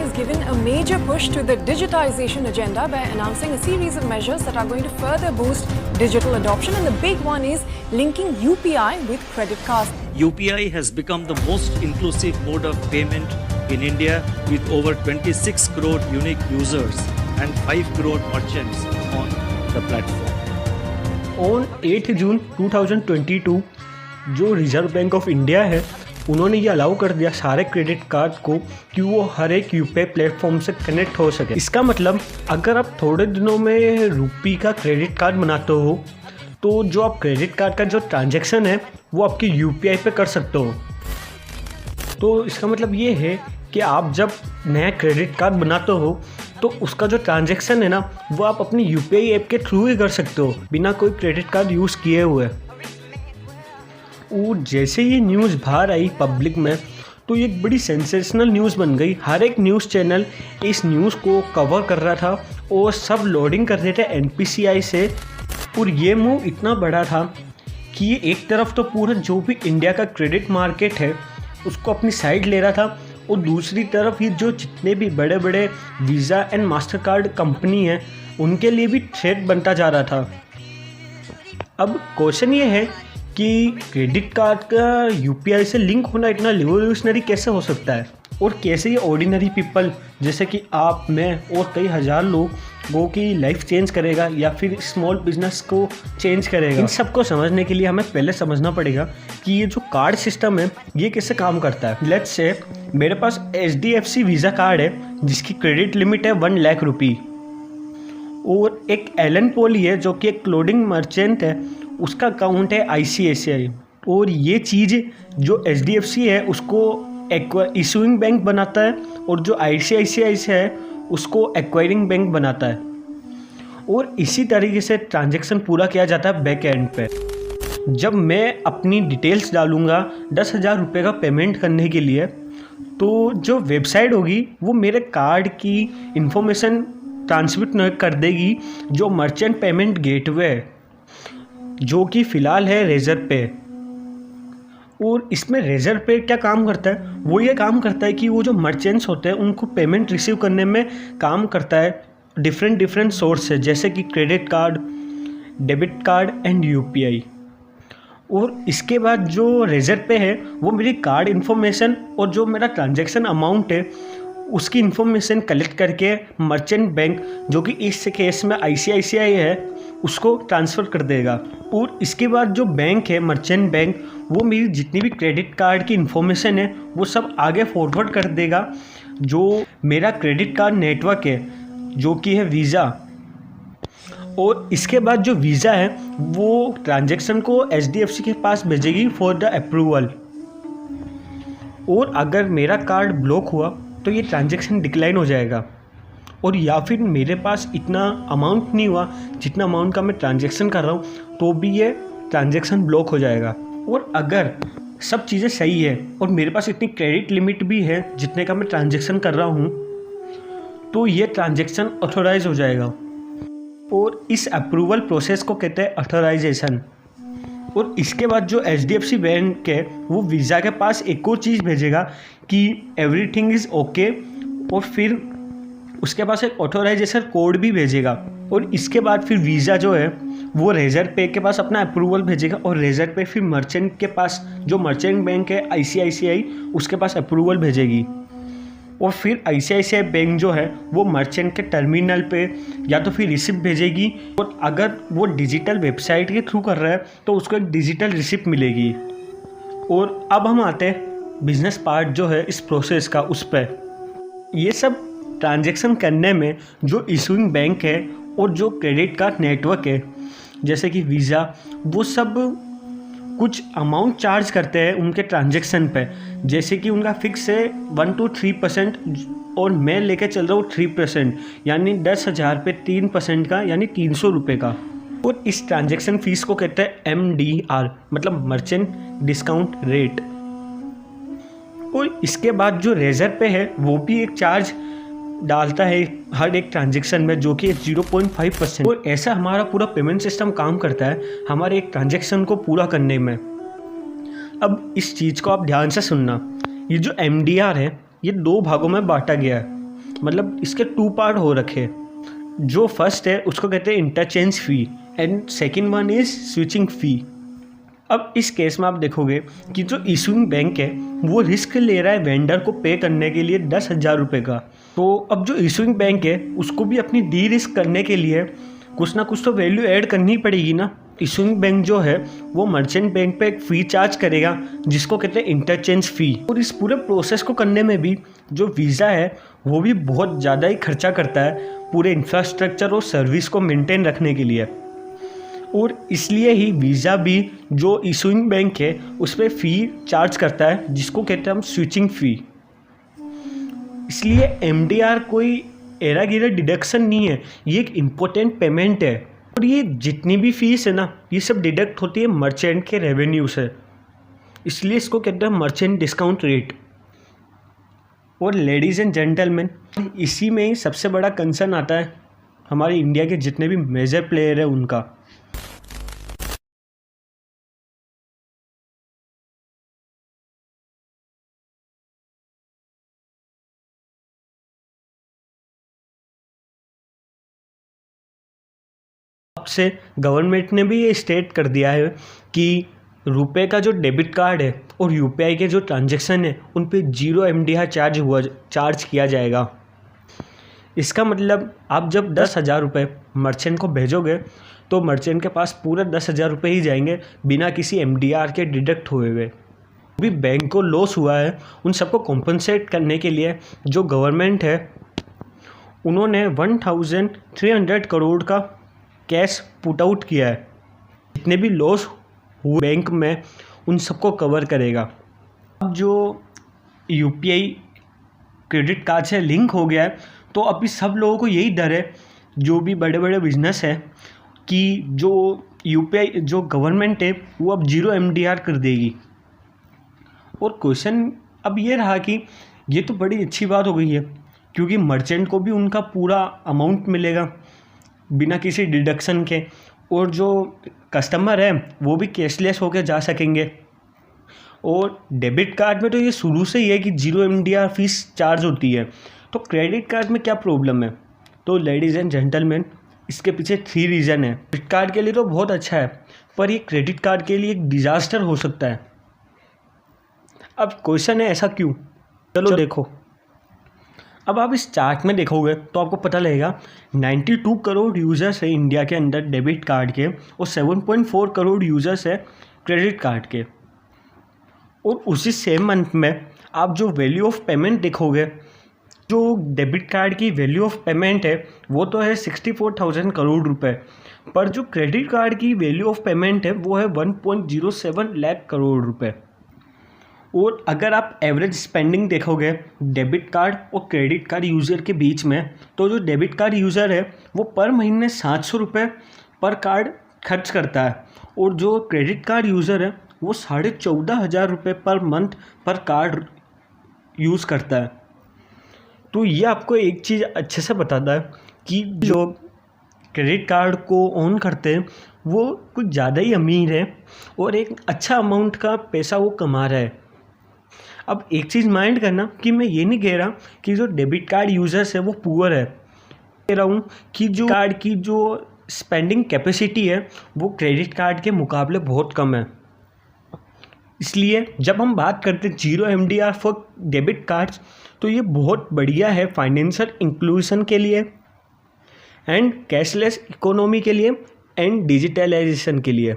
has given a major push to the digitization agenda by announcing a series of measures that are going to further boost digital adoption, and the big one is linking UPI with credit cards. UPI has become the most inclusive mode of payment in India with over 26 crore unique users and 5 crore merchants on the platform. On 8 June 2022 जो reserve bank of India है उन्होंने ये allow कर दिया सारे credit card को कि वो हर एक यूपीआई प्लेटफॉर्म से कनेक्ट हो सके। इसका मतलब अगर आप थोड़े दिनों में रुपी का क्रेडिट कार्ड बनाते हो तो जो आप क्रेडिट कार्ड का जो ट्रांजैक्शन है वो आपके यूपीआई पे कर सकते हो। तो इसका मतलब ये है कि आप जब नया क्रेडिट कार्ड बनाते हो तो उसका जो ट्रांजैक्शन है ना वो आप अपनी यूपीआई ऐप के थ्रू ही कर सकते हो बिना कोई क्रेडिट कार्ड यूज़ किए हुए। और जैसे ये न्यूज़ बाहर आई पब्लिक में तो ये एक बड़ी सेंसेशनल न्यूज़ बन गई। हर एक न्यूज़ चैनल इस न्यूज़ को कवर कर रहा था और सब लोडिंग कर रहे थे एनपीसीआई से। और ये मूव इतना बड़ा था कि ये एक तरफ तो पूरा जो भी इंडिया का क्रेडिट मार्केट है उसको अपनी साइड ले रहा था और दूसरी तरफ ये जो जितने भी बड़े बड़े visa and master card company हैं उनके लिए भी थ्रेट बनता जा रहा था। अब क्वेश्चन ये है कि क्रेडिट कार्ड का यूपीआई से लिंक होना इतना रिवोल्यूशनरी कैसे हो सकता है और कैसे ये ऑर्डिनरी पीपल जैसे कि आप, मैं और कई हज़ार लोगों की लाइफ चेंज करेगा या फिर स्मॉल बिजनेस को चेंज करेगा। इन सबको समझने के लिए हमें पहले समझना पड़ेगा कि ये जो कार्ड सिस्टम है ये कैसे काम करता है। लेट्स से मेरे पास HDFC वीज़ा कार्ड है जिसकी क्रेडिट लिमिट है 1 लाख रुपये और एक एलन पॉली है जो कि एक क्लोथिंग मर्चेंट है उसका अकाउंट है ICICI। और ये चीज़ जो HDFC है उसको इशूइंग बैंक बनाता है और जो ICICI से है उसको एक्वायरिंग बैंक बनाता है और इसी तरीके से ट्रांजैक्शन पूरा किया जाता है बैक एंड पे। जब मैं अपनी डिटेल्स डालूँगा 10,000 रुपये का पेमेंट करने के लिए तो जो वेबसाइट होगी वो मेरे कार्ड की इंफॉर्मेशन ट्रांसमिट कर देगी जो मर्चेंट पेमेंट गेटवे है जो कि फ़िलहाल है रेजर पे। और इसमें रेजर पे क्या काम करता है, वो ये काम करता है कि वो जो मर्चेंट्स होते हैं उनको पेमेंट रिसीव करने में काम करता है डिफरेंट सोर्स से जैसे कि credit card, debit card and UPI. और इसके बाद जो रेजर पे है वो मेरी कार्ड इन्फॉर्मेशन और जो मेरा ट्रांजैक्शन अमाउंट है उसकी इन्फॉर्मेशन कलेक्ट करके मर्चेंट बैंक जो कि इस केस में ICICI है उसको ट्रांसफ़र कर देगा। और इसके बाद जो बैंक है मर्चेंट बैंक वो मेरी जितनी भी क्रेडिट कार्ड की इन्फॉर्मेशन है वो सब आगे फॉरवर्ड कर देगा जो मेरा क्रेडिट कार्ड नेटवर्क है जो कि है वीज़ा। और इसके बाद जो वीज़ा है वो ट्रांजैक्शन को HDFC के पास भेजेगी फॉर द अप्रूवल। और अगर मेरा कार्ड ब्लॉक हुआ तो ये ट्रांजैक्शन डिक्लाइन हो जाएगा और या फिर मेरे पास इतना अमाउंट नहीं हुआ जितना अमाउंट का मैं ट्रांजैक्शन कर रहा हूँ तो भी ये ट्रांजैक्शन ब्लॉक हो जाएगा। और अगर सब चीज़ें सही है और मेरे पास इतनी क्रेडिट लिमिट भी है जितने का मैं ट्रांजैक्शन कर रहा हूँ तो ये ट्रांजैक्शन ऑथोराइज हो जाएगा और इस अप्रूवल प्रोसेस को कहते हैं ऑथोराइजेशन। और इसके बाद जो HDFC बैंक है वो वीज़ा के पास एक और चीज़ भेजेगा कि एवरीथिंग इज़ ओके और फिर उसके पास एक ऑथोराइजेशन कोड भी भेजेगा। और इसके बाद फिर वीज़ा जो है वो रेजर पे के पास अपना अप्रूवल भेजेगा और रेजर पे फिर मर्चेंट के पास जो मर्चेंट बैंक है ICICI उसके पास अप्रूवल भेजेगी। और फिर ICICI बैंक जो है वो मर्चेंट के टर्मिनल पे या तो फिर रिसिप्ट भेजेगी और अगर वो डिजिटल वेबसाइट के थ्रू कर रहा है तो उसको एक डिजिटल रिसिप्ट मिलेगी। और अब हम आते हैं बिजनेस पार्ट जो है इस प्रोसेस का उस पर। ये सब ट्रांजैक्शन करने में जो इशूइंग बैंक है और जो क्रेडिट कार्ड नेटवर्क है जैसे कि वीज़ा वो सब कुछ अमाउंट चार्ज करते हैं उनके ट्रांजैक्शन पे जैसे कि उनका फिक्स है 1 to 3% और मैं लेके चल रहा हूँ 3% यानी 10,000 पे 3% का यानी 300 रुपये का। और इस ट्रांजैक्शन फ़ीस को कहते हैं MDR मतलब मर्चेंट डिस्काउंट रेट। और इसके बाद जो रेजर पे है वो भी एक चार्ज डालता है हर एक ट्रांजैक्शन में जो कि 0.5%। और ऐसा हमारा पूरा पेमेंट सिस्टम काम करता है हमारे एक ट्रांजैक्शन को पूरा करने में। अब इस चीज़ को आप ध्यान से सुनना, ये जो MDR है ये 2 भागों में बांटा गया है। मतलब इसके 2 पार्ट हो रखे। जो फर्स्ट है उसको कहते हैं interchange fee and second one is switching fee. अब इस केस में आप देखोगे कि जो इशूइंग बैंक है वो रिस्क ले रहा है वेंडर को पे करने के लिए 10,000 रुपये का। तो अब जो इशूइंग बैंक है उसको भी अपनी डी रिस्क करने के लिए कुछ ना कुछ तो वैल्यू ऐड करनी पड़ेगी ना। इशूइंग बैंक जो है वो मर्चेंट बैंक पे एक फ़ी चार्ज करेगा जिसको कहते हैं इंटरचेंज फ़ी। और इस पूरे प्रोसेस को करने में भी जो वीज़ा है वो भी बहुत ज़्यादा ही खर्चा करता है पूरे इंफ्रास्ट्रक्चर और सर्विस को मेंटेन रखने के लिए। और इसलिए ही वीज़ा भी जो इशूइंग बैंक है उस पर फ़ी चार्ज करता है जिसको कहते हैं हम स्विचिंग फ़ी। इसलिए MDR कोई एरा गिरा डिडक्शन नहीं है, ये एक इम्पोर्टेंट पेमेंट है। और ये जितनी भी फीस है ना ये सब डिडक्ट होती है मर्चेंट के रेवेन्यू से, इसलिए इसको कहते हैं मर्चेंट डिस्काउंट रेट। और लेडीज़ एंड जेंटलमैन, इसी में ही सबसे बड़ा कंसर्न आता है हमारे इंडिया के जितने भी मेजर प्लेयर हैं उनका। अब से गवर्नमेंट ने भी ये स्टेट कर दिया है कि रुपए का जो डेबिट कार्ड है और UPI के जो ट्रांजैक्शन है उन पे 0 MDR चार्ज किया जाएगा। इसका मतलब आप जब 10,000 रुपये मर्चेंट को भेजोगे तो मर्चेंट के पास पूरे 10,000 रुपये ही जाएंगे बिना किसी MDR के डिडक्ट हुए हुए। भी बैंक को लॉस हुआ है उन सबको कॉम्पनसेट करने के लिए जो गवर्नमेंट है उन्होंने 1,300 करोड़ का कैश पुट आउट किया है। जितने भी लॉस हुए बैंक में उन सबको कवर करेगा। अब जो UPI क्रेडिट कार्ड से लिंक हो गया है तो अभी सब लोगों को यही डर है जो भी बड़े बड़े बिजनेस है कि जो UPI जो गवर्नमेंट है वो अब 0 MDR कर देगी। और क्वेश्चन अब ये रहा कि ये तो बड़ी अच्छी बात हो गई है क्योंकि मर्चेंट को भी उनका पूरा अमाउंट मिलेगा बिना किसी डिडक्शन के, और जो कस्टमर है वो भी कैशलेस होकर जा सकेंगे। और डेबिट कार्ड में तो ये शुरू से ही है कि 0 MDR फीस चार्ज होती है, तो क्रेडिट कार्ड में क्या प्रॉब्लम है? तो लेडीज़ एंड जेंटलमैन, इसके पीछे 3 रीज़न है। क्रेडिट कार्ड के लिए तो बहुत अच्छा है पर ये क्रेडिट कार्ड के लिए एक डिज़ास्टर हो सकता है। अब क्वेश्चन है ऐसा क्यों? चलो देखो। अब आप इस चार्ट में देखोगे तो आपको पता लगेगा 92 करोड़ यूज़र्स है इंडिया के अंदर डेबिट कार्ड के और 7.4 करोड़ यूज़र्स है क्रेडिट कार्ड के। और उसी सेम मंथ में आप जो वैल्यू ऑफ पेमेंट देखोगे, जो डेबिट कार्ड की वैल्यू ऑफ पेमेंट है वो तो है 64,000 करोड़ रुपए, पर जो क्रेडिट कार्ड की वैल्यू ऑफ पेमेंट है वो है 1.07 लाख करोड़ रुपए। और अगर आप एवरेज स्पेंडिंग देखोगे डेबिट कार्ड और क्रेडिट कार्ड यूज़र के बीच में, तो जो डेबिट कार्ड यूज़र है वो पर महीने 700 रुपये पर कार्ड खर्च करता है और जो क्रेडिट कार्ड यूज़र है वो 14,500 रुपये पर मंथ पर कार्ड यूज़ करता है। तो ये आपको एक चीज़ अच्छे से बताता है कि जो क्रेडिट कार्ड को ऑन करते हैं वो कुछ ज़्यादा ही अमीर है और एक अच्छा अमाउंट का पैसा वो कमा रहा है। अब एक चीज़ माइंड करना कि मैं ये नहीं कह रहा कि जो डेबिट कार्ड यूज़र्स है वो पुअर है, कह रहा हूँ कि जो कार्ड की जो स्पेंडिंग कैपेसिटी है वो क्रेडिट कार्ड के मुकाबले बहुत कम है। इसलिए जब हम बात करते हैं 0 MDR फॉर डेबिट कार्ड्स तो ये बहुत बढ़िया है फाइनेंशियल इंक्लूजन के लिए एंड कैशलेस इकोनॉमी के लिए एंड डिजिटलाइजेशन के लिए।